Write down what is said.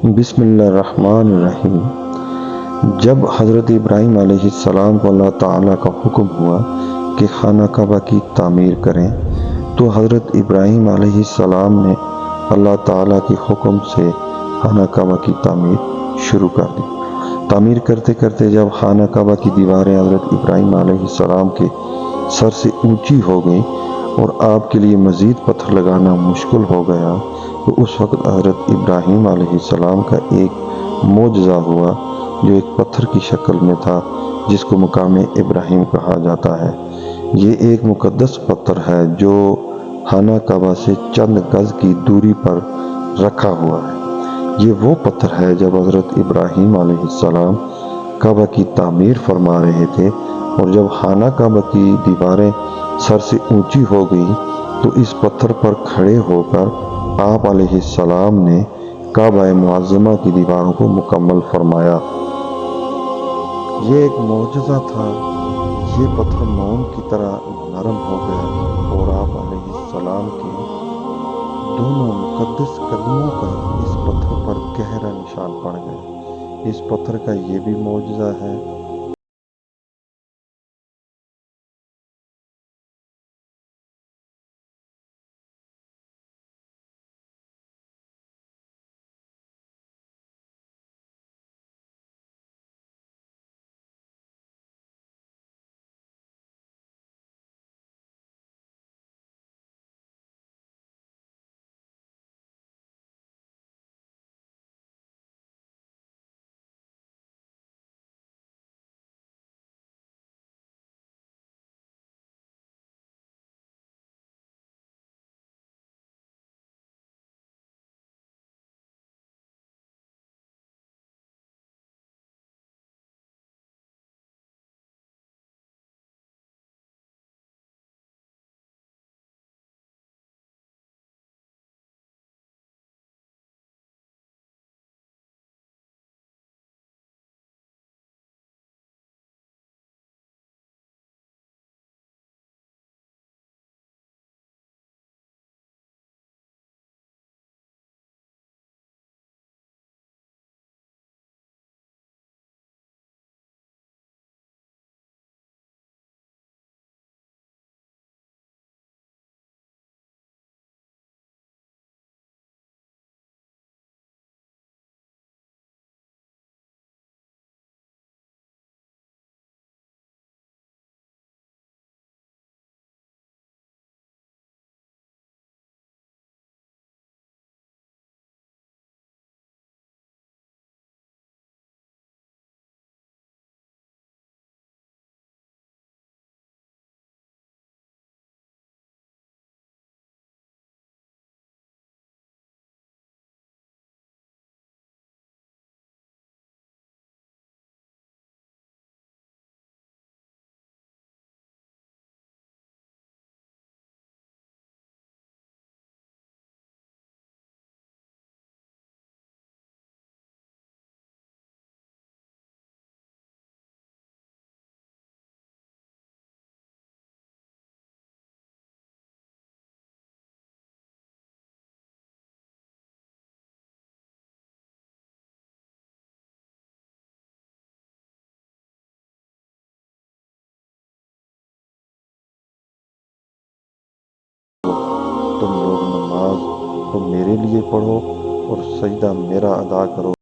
बिस्मिल्लाहिर्रहमानिर्रहीम। जब हज़रत इब्राहीम अलैहिस्सलाम को अल्लाह ताला का हुक्म हुआ कि खाना काबा की तामीर करें, तो हज़रत इब्राहीम अलैहिस्सलाम ने अल्लाह ताला के हुक्म से खाना काबा की तामीर शुरू कर दी। तामीर करते करते जब खाना काबा की दीवारें हज़रत इब्राहीम अलैहिस्सलाम के सर से ऊंची हो गई और आपके लिए मज़ीद पत्थर लगाना मुश्किल हो गया, तो उस वक्त हज़रत इब्राहीम अलैहिस्सलाम का एक मोजज़ा हुआ जो एक पत्थर की शक्ल में था, जिसको मकाम इब्राहीम कहा जाता है। ये एक मुक़द्दस पत्थर है जो खाना काबा से चंद गज़ की दूरी पर रखा हुआ है। ये वो पत्थर है जब हज़रत इब्राहीम अलैहिस्सलाम काबा की तामीर फरमा रहे थे, और जब खाना काबा की दीवारें सर से ऊंची हो गई तो इस पत्थर पर खड़े होकर आप अलैहिस्सलाम ने काबा मुअज़्ज़मा की दीवारों को मुकम्मल फरमाया। ये एक मोजज़ा था। ये पत्थर मोम की तरह नरम हो गया और आप अलैहिस्सलाम के दोनों मुक़द्दस कदमों का इस पत्थर पर गहरा निशान पड़ गया। इस पत्थर का ये भी मोजज़ा है। तुम लोग नमाज तो मेरे लिए पढ़ो और सजदा मेरा अदा करो।